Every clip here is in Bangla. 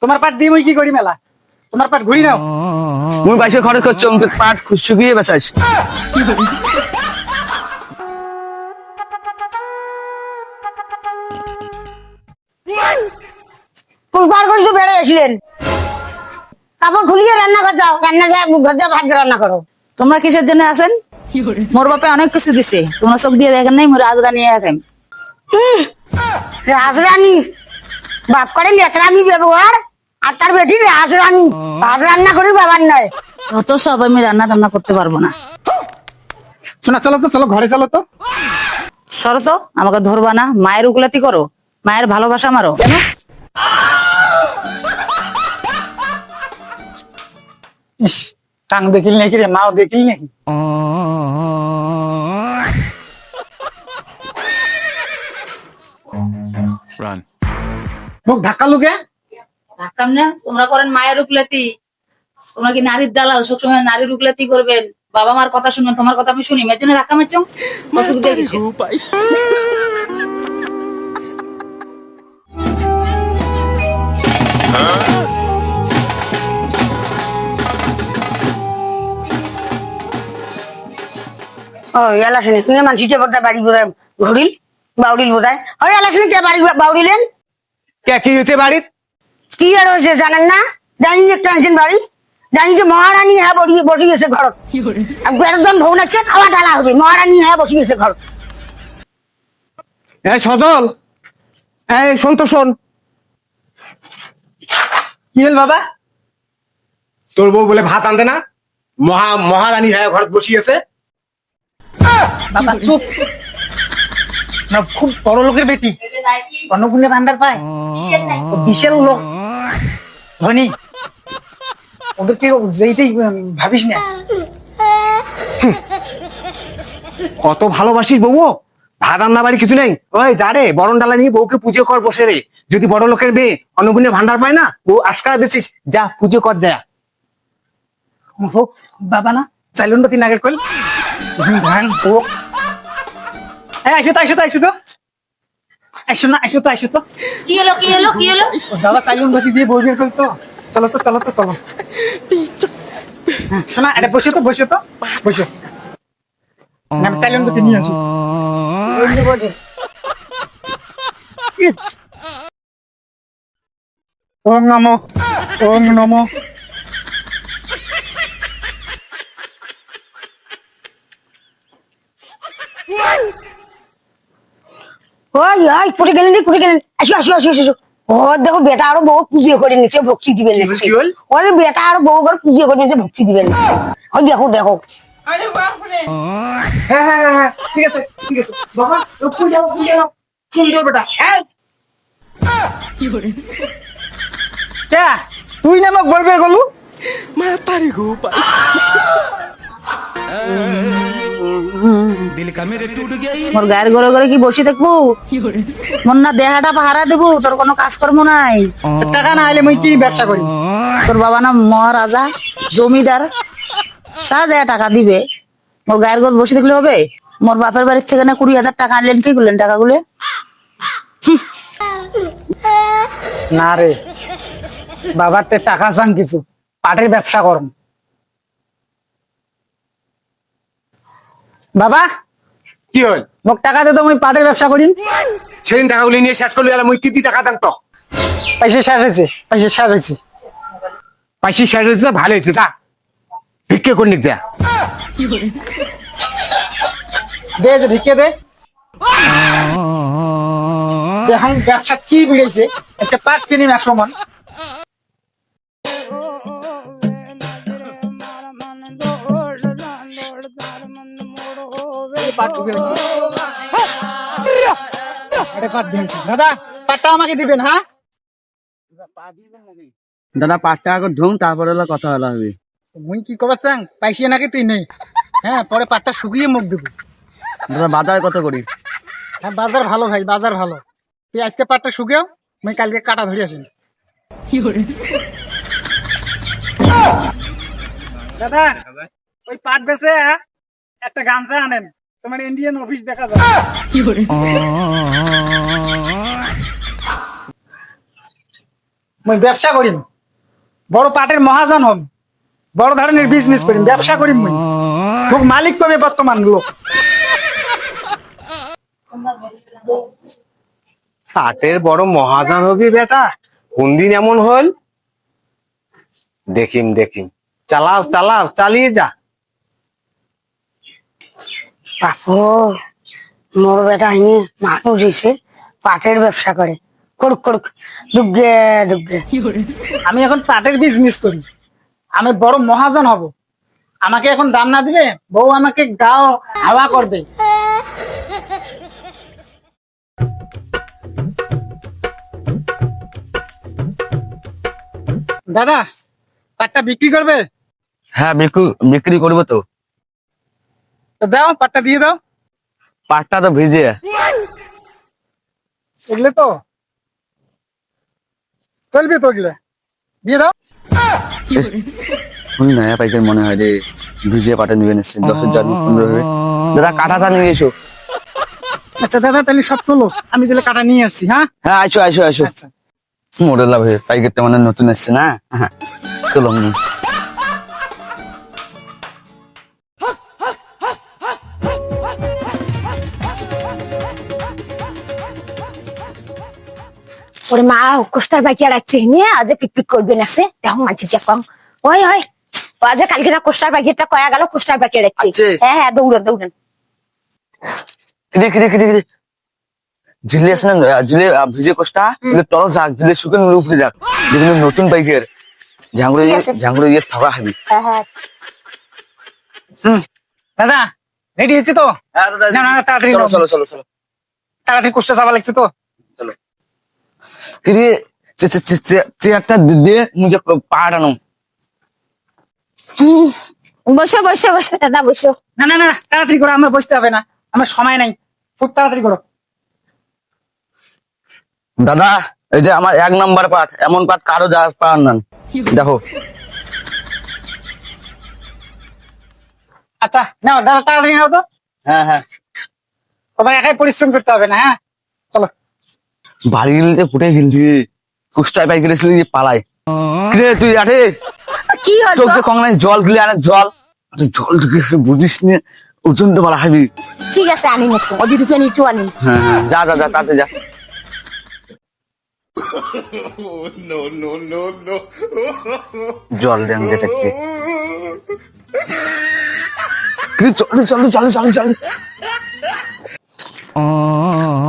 তোমার পাট দিয়ে মুই কি করি মেলা? তোমার পাট ঘুরি নাও। মুই পয়সা খরচ করছো পাট শুকিয়ে বেচাইস। পুষ্পার কিন্তু বেড়ে এসলেন, কাপড় খুলিয়ে রান্না করে যাও, রান্না যায় ঘর যা ভাত রান্না করো। তোমরা কিসের জন্য আছেন? মোর বাপে অনেক কিছু দিছে, তোমরা চোখ দিয়ে দেখেন নাই? মোর আজরা নিয়ে খাইম। রাজরানী বাপ করে লেকরামি ব্যবহার, আর তার বেটি রাজরানী ভাত রান্না করি বাবার নয়। অত সব আমি রান্না টান্না করতে পারবো না। শোনা চলো তো, চলো ঘরে চলো তো। সরো তো, আমাকে ধরবা না। মায়ের উকলাতি করো, মায়ের ভালোবাসা মারো। ইস, টাং দেখিল নাকি রে, মাও দেখিল নাকি? মুখ ধাক্কা লুকে। রাখতাম না, তোমরা করেন মায়ের উকলাতি। তোমরা কি নারীর দালাল? সবসময় নারীর উকলাতি করবেন, বাবা মার কথা শুনবেন, তোমার কথা আমি শুনি। মেয়ের জন্য রাখা মেচ্ছ অসুখ দিয়ে গেছে। ও এলা শুনে তুমি মানসিটা বোধহয় বাড়ি বোধহয় ঘুরিল বাউরিল বোধহয়। ওই এলা শুনে কে বাড়ি বাউরিলেন? কে কি হয়েছে বাড়ির? কি আর হয়েছে জানেন না? জানি একটা আনছেন বাড়ি, জানি যে মহারানী হ্যাঁ বসে গেছে ঘর। একজন ভৌ নাচছে, খাওয়া ঢালা হবে, মহারানী হ্যাঁ বসে গেছে ঘর। এই সজল, এই শোন তো শোন। কি হল বাবা? তোর বউ বলে ভাত আনতে না, মহারানী হ্যাঁ ঘর বসিয়েছে। বাবা চুপ না, খুব বড় লোকের বেটি, অন্নপূর্ণা ভান্ডার পায়, ও বিশাল লোক, ধনী। ওদেরকে যেইটাই ভাবিস না। কত ভালোবাসিস বউ, ভাত রান্না বাড়ি কিছু নেই। ওই যা রে, বরণ ডালা নিয়ে বউকে পুজো কর বসে রে। যদি বড় লোকের মেয়ে অন্নপূর্ণা ভান্ডার পায় না, বউ আশকারা দিচ্ছিস, যা পুজো কর দেয়া। হোক বাবা না, চাইলুন তিন আগের কল ধান ও। হ্যাঁ আইসো তো, আইসো তো, আইসো তো, আইসো না, আইসো তো, আইসো তো। কি হলো, কি হলো, কি হলো? বাবা চাইলুন বাতি দিয়ে বই বের কল তো। চলো তো, চলো তো, চলো। হ্যাঁ, শোনা, এটা বসে তো, বসে তো, বসো। আমি চাইলুন বাতি নিয়ে আসি। ওম নমো, ওম নমো। ওই ওই পড়ে গেলেন রে, পড়ে গেলেন। আসো আসো আসো আসো। ও দেখো বেটা আরো বউ পুজো করে নিচ্ছে, ভক্তি দিবেন না। কি হল? ওই বেটা আরো বউ ঘর পুজো করে নিচ্ছে, ভক্তি দিবেন না। ওই দেখো দেখো। হ্যাঁ হ্যাঁ হ্যাঁ হ্যাঁ, ঠিক আছে, ঠিক আছে বাবা, ফুল যাও, ফুল যাও, ফুল যাও বেটা। এই কে তুই নামক বই বের করলু? মোর গায়ের ঘরে ঘরে কি বসে থাকবো? মোর না দেহাটা পাহারা দেবো, তোর কোনো কাজকর্ম নাই। টাকা না হলে মুই কি ব্যবসা করি? তোর বাবা না মহারাজা, জমিদার, সা যায় টাকা দিবে। মোর গায়ের ঘর বসে থাকলে হবে? মোর বাপের বাড়ির থেকে না 20,000 টাকা আনলেন, কি করলেন টাকাগুলো? না রে বাবার তে টাকা চান কিছু, পাটের ব্যবসা করম। বাবা কি হল? মোক টাকা দে তো, মুই পাটের ব্যবসা করিম। সেদিন টাকাগুলি নিয়ে শেষ করলি, মুই কি টাকা দাম তো? পয়সা শেষ হয়েছে, পয়সা শেষ হয়েছে। পাইসি শেষ হয়েছে, ভালো হয়েছে, যা ভিক্ষে করে নিক দেয়া। দে যে ভিক্ষে দে। এখন ব্যবসা কি বেড়েছে, আজকে পাট কিনিম 100 মন। দাদা পাটটা আমাকে দিবেন। হ্যাঁ দাদা পাটটা আগে ঢুং, তারপরে হলো কথা বলা হবে। মুই কি কবার চাং, পাইছি নাকি তুই নেই? হ্যাঁ পরে পাটটা শুকিয়ে মুখ দেবো। দাদা বাজার কত করি? হ্যাঁ বাজার ভালো ভাই, বাজার ভালো। তুই আজকে পাটটা শুকিয়েও, মুই কালকে কাটা ধরে আসি। দাদা ওই পাট বেচে একটা গামছা আনেন, তোমার ইন্ডিয়ান অফিস দেখা যাবে। মুই ব্যবসা করিম, বড় পাটের মহাজন হম, বড় ধরনের বিজনেস করিম, ব্যবসা করিম মুই। খুব মালিক কবে বর্তমান লোক। পাটের বড় মহাজন হবি বেটা, কোন দিন এমন হল? দেখিম দেখিম, চালাও চালাও, চালিয়ে যা। বাপু, মোর বেটা হিনি মানুষ দিছে, পাটের ব্যবসা করে, করুক করুক, দুগ্গে দুগ্গে। আমি এখন পাটের বিজনেস করি, আমি বড় মহাজন হব। আমাকে এখন দাম না দিবে, বউ আমাকে গাও হাওয়া করবে। দাদা, পাটটা বিক্রি করবে? হ্যাঁ বিক্রি করবো তো। তো দাও, পাটটা দিয়ে দাও। পাটটা তো ভিজে। এগুলো তো চলবে তো, এগুলো দিয়ে দাও। নয়া পাইকার মনে হয় রে, ভিজে পাটে নিবে নিচ্ছে 10,000 15 হবে। দাদা কাঁটাটা নিয়ে এসো। আচ্ছা দাদা, তাহলে সব তোলো, আমি তাহলে কাটা নিয়ে আসছি। হ্যাঁ হ্যাঁ আসো আসো আসো। আচ্ছা। মডেল লাভ পাইকারটা মানে নতুন এসছে না। হ্যাঁ চলো। ওরে মা, কোষ্টার বাইকিয়া রাখছে নিয়ে আজ পিকপিক করবে নাছে, দেখো মাঝে দেখলাম। ওই ওই আজ কালকে না কোষ্টার বাইকিটা কয়া গেল, কোষ্টার বাইকিয়া রাখছে। আছে? হ্যাঁ হ্যাঁ, দৌড়ান দৌড়ান। কিরে ঝিলে আছে না, ঝিলে ভিজে কোষ্টা তরফ যাক, ঝিলে শুকানো উপরে যাক, যেগুলো নতুন বাইকের ঠিক আছে। ঝাঙ্গুড়ে ইয়ে থাকা খাবি। হ্যাঁ হ্যাঁ। দাদা রেডি হচ্ছে তো? হ্যাঁ দাদা, না, না, তাড়াতাড়ি চলো নাও। চলো চলো চলো তাড়াতাড়ি কোষ্টা চাপা লাগছে তো। চলো। কিরে চেয়ারটা দিয়ে মুঝে পাড়ানো। বসো বসো বসো দাদা বসো। না না না, তাড়াতাড়ি করো, আমার বসতে হবে না, আমার সময় নাই, খুব তাড়াতাড়ি করো। দাদা এই যে আমার 1 নাম্বার পাট, এমন পাট কারো যা পান না, দেখো। আচ্ছা নাও দাদা, তাড়াতাড়ি নাও তো, হ্যাঁ হ্যাঁ। তোমার একাই পরিশ্রম করতে হবে না। হ্যাঁ চলো। বাড়ি গেলে ফুটে গেলি কুষ্টায় বাইক রেছিল পালাই। কিরে তুই আঠে কি হলো? চোখ যে কংলাই জল গিলে আনে, জল জল বুঝিস নি, ওজনটা বাড়া খাবি। ঠিক আছে আনি নাকি, ওদি দুটো নিটু আনি। হ্যাঁ হ্যাঁ, যা যা যা তাতে যা। জল দেন যে চাকতি। চল চল চল চল চল।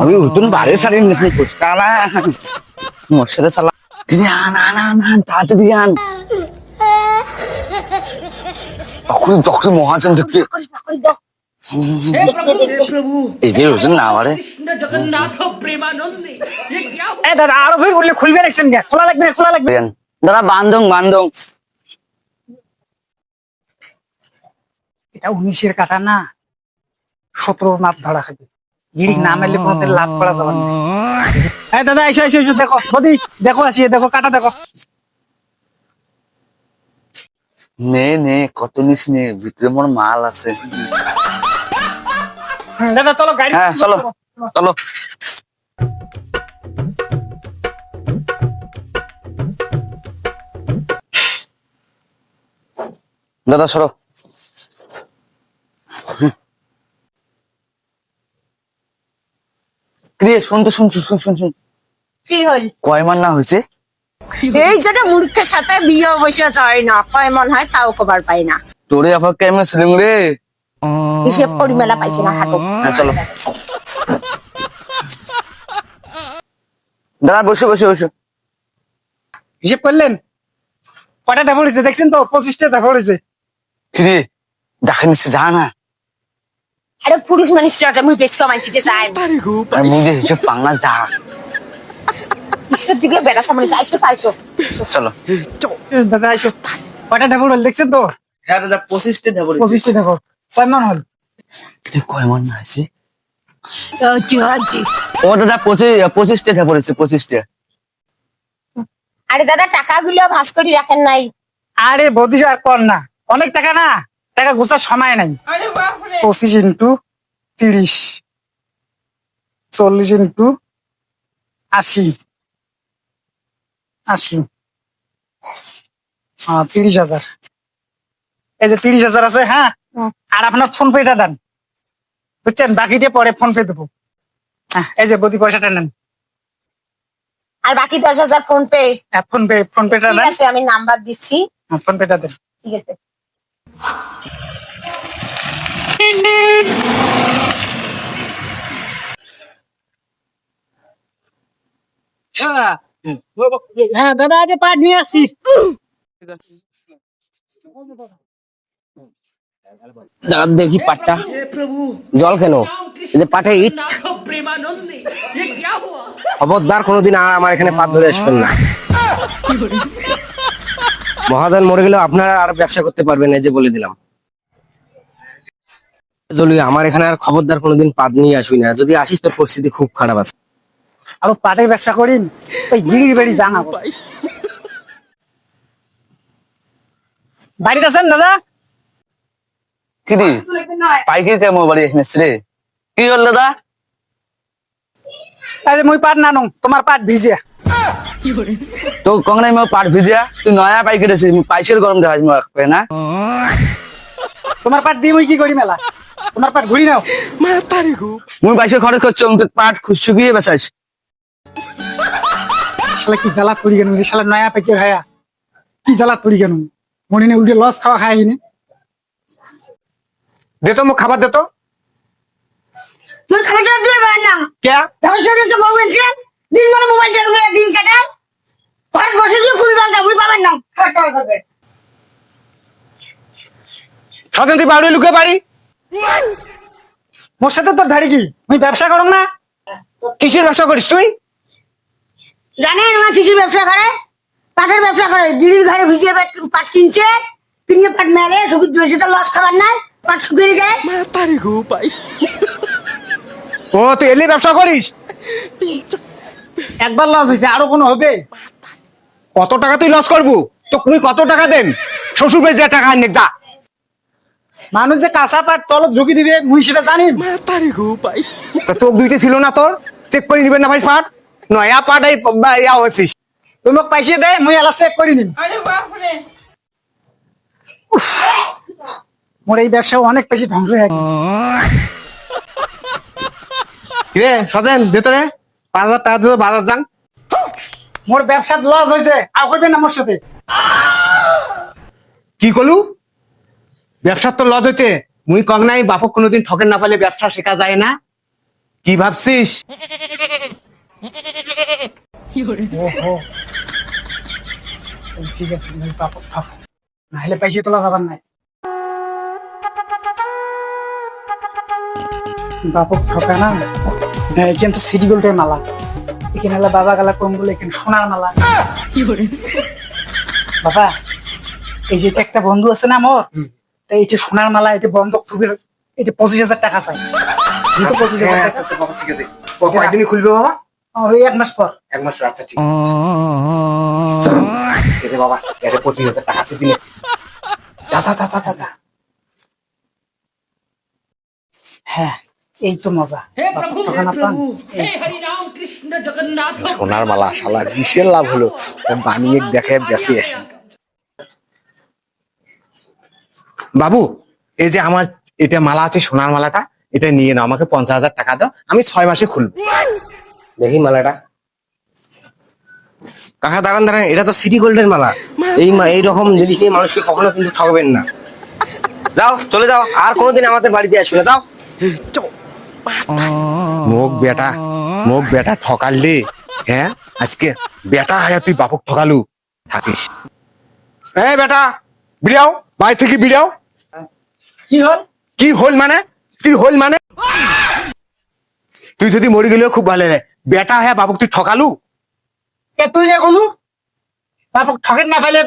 আমি উঠুন বাড়ি সারি নিয়ে ফুচকা না মোর সাথে চালা। আন আন আন আন, তাড়াতাড়ি আন। তখন মহাজন দেখতে এগিয়ে ওজন না আমারে। এ দাদা, আরো ভের বললে খুলবে রাখছেন কে? খোলা লাগবে, খোলা লাগবে। দাদা বান্ধং বান্ধং। এটা 19-এর কাটা না, 17 মাপ ধরা খাবে। গিল না মারলে কোনোদিন লাভ করা যাবে না। এই দাদা, এসো এসো এসো, দেখো বদি, দেখো আসিয়ে দেখো, কাটা দেখো। নে কত নিস নে, ভিতরে মোর মাল আছে। দাদা চলো গাড়ি। হ্যাঁ চলো চলো। দাদা সরো। ক্রিয়ে শুন তো, শুন শুন শুন শুন। কি হল? কয় মান না হয়েছে? এই যেটা মূর্খের সাথে বিয়ে বসে যায় না, কয় মন হয় তাও খবর পাই না। তোরে আবার কেমন ছিলাম রে? হিসেব করি মেলা পাইছি না, হাঁটো। হ্যাঁ চলো। দাদা বসে বসে বসে। হিসেব করলেন? কটা টাকা পড়েছে দেখছেন তো? 25টা টাকা পড়েছে। কিরে দেখা নিচ্ছে, যা না। আরে পুরুষ মানুষটা মুই বেশি মানছিতে চাই। মুঝে হিসেব পাঙ্গা, যা। ঈশ্বর দিকে বেড়া সামনে চাইছো পাইছো। চলো। দাদা এসো, কটা টাকা পড়ল দেখছেন তো? হ্যাঁ দাদা 25টা দেবো। 25টা টাকা। কয় মান হল? কয় মান না আছে? আরে ও দাদা 25টা দেবো, 25টা। দাদা টাকাগুলো ভাস করে রাখেন নাই? আরে বৌদি আর কর না, অনেক টাকা না, টাকা গোছার সময় নাই। 25 ইন্টু 30, 40 ইন্টু 80, 80 30,000, এই যে 30,000 আছে। হ্যাঁ, আর আপনার ফোন পেটা দেন, বুঝছেন? বাকিটা পরে ফোন পে দেবো। হ্যাঁ, এই যে বৌদি পয়সাটা নেন। আর বাকি 10,000 ফোন পে? হ্যাঁ, ফোন পেটা ঠিক দেন। আছে, আমি নাম্বার দিচ্ছি। হ্যাঁ, ফোন পেটা দেন। ঠিক আছে। হ্যাঁ দাদা, আজ পাট নিয়ে আসছি। দাদা দেখি পাটটা, জল কেন? এই যে পাটে ইট, খবরদার কোনোদিন আর আমার এখানে পাট ধরে আসবেন না। মহাজন মরে গেলেও আপনারা আর ব্যবসা করতে পারবেন না, এই যে বলে দিলাম। জলি, আমার এখানে আর খবরদার কোনোদিন পাট নিয়ে আসবি না, যদি আসিস তোর পরিস্থিতি খুব খারাপ আছে। আর পাটের ব্যবসা করিন, ওই গিরির বাড়ি জানাবো। বাড়িতে আছেন দাদা? কিরে পাইকারি কেমন বাড়ি আসিস রে? কি হল দাদা? আরে মুই পাট নানো, তোমার পাট ভিজে। তো কংনাই মো পাট ভিজিয়া, তুই নয়া পাইকারি আছিস, পাইসের গরম দেখাস মো না। তোমার পাট দিয়ে মুই কি করি মেলা? তোমার পাট ঘুরি নাও। মুই পাইসের খরচ করছো, পাট শুকিয়ে বেচাইস। শালা কি জ্বালা করি কেন? শালা নয়া পেকে ভাইয়া কি জ্বালা করি কেন? মনে নেই উল্টে লস খাওয়া খাই নি। দে তো মোক খাবার দে তো। তুই খাবারটা দিয়ে বাড়ি না কে? ঢাকা বউ বলছে দিন মানে মোবাইল চালু দিন কাটা ঘরে বসে দিয়ে ফুল বান্ধা বুঝ পাবেন না খাওয়া করবে। সদেন তুই বাড়ি লুকে বাড়ি। মোর সাথে তোর ধাড়ি কি? মুই ব্যবসা করো না? কিসের ব্যবসা করিস তুই? জানেন ওরা কৃষির ব্যবসা করে, পাটের ব্যবসা করে। দিদির ঘরে ভিজিয়ে পাট কিনছে, কিনে পাট মেলে শুকিয়ে দিয়েছে, তো লস খাবার নাই, পাট শুকিয়ে যায়। ও তুই এলি ব্যবসা করিস? একবার লস হয়েছে, আরো কোনো হবে? কত টাকা তুই লস করবো? তো তুই কত টাকা দেন? শ্বশুর বাড়ি যে টাকা আনে যা। মানুষ যে কাঁচা পাট তলত ঝুঁকি দিবে মুই সেটা জানি। তা চোখ দুইটা ছিল না তোর? চেক করে নিবেন না ভাই পাট? নয়া পাট এই ইয়া হচ্ছিস। তুই মোক পাইসিয়ে দে, মুই এলা চেক করে নিম। উফ, মোর এই ব্যবসা অনেক বেশি ধ্বংস হয়ে গেছে। রে সদেন ভেতরে 5,000 টাকা দিয়ে বাজার যান। মোর ব্যবসাত লস হয়েছে, আর করবেন না মোর সাথে। কি করলু? ব্যবসার তো লস হয়েছে, মুই কম নাই বাপক কোনোদিন ঠকেন না পারলে ব্যবসা শেখা যায় না। কি ভাবছিস? ওহো, ঠিক আছে, মুই পাপক ঠক নাহলে পাইসিয়ে তোলা যাবার নাই। বাপক ঠকা না। হ্যাঁ, এখানে তো সিটি গোল্ডের মালা, এখানে হলো বাবা গালা কম বলে এখানে সোনার মালা। বাবা, এই যে এটা একটা বন্ধু আছে না মোর, তাই এটা সোনার মালা, এটা বন্ধক খুবই, এটা 25,000 টাকা চাই। এই তো 25,000 টাকা চাই। বাবা ঠিক আছে, কয়দিনে খুলবে বাবা? আর এই 1 মাস পর। 1 মাস রাস্তা ঠিক আছে বাবা, এর 25,000 টাকা আছে দিনে। যা যা যা যা যা। হ্যাঁ, এই তো মজা। বাপক ঠকা না পান। এই। সোনার মালা শালা কিসের লাভ হলো? ও বানিয়ে দেখে বেঁচে আসি। বাবু, এই যে আমার এটা মালা আছে, সোনার মালাটা, এটা নিয়ে নাও, আমাকে 50,000 টাকা দাও, আমি 6 মাসে খুলবো। দেখি মালাটা। কাকা দাঁড়ান দাঁড়ান, এটা তো সিটি গোল্ডের মালা। এইরকম জিনিস নিয়ে মানুষকে কখনো কিন্তু ঠকবেন না। যাও চলে যাও, আর কোনোদিন আমাদের বাড়িতে আসবে না, যাও। মোক বেটা ঠকালি। হ্যাঁ, আজকে বেটা হয় তুই বাপক ঠকালু থাকিস। এই বেটা বিড়াও, বাড়ি থেকে বিড়াও। কি হল? কি হল মানে? কি হল মানে? তুই যদি মরি গেলেও খুব ভালো রে। বেটা হ্যাঁ বাপক তুই ঠকালু। তুই যে কোনো বাপক ঠকেন না পাইলে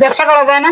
ব্যবসা করা যায় না।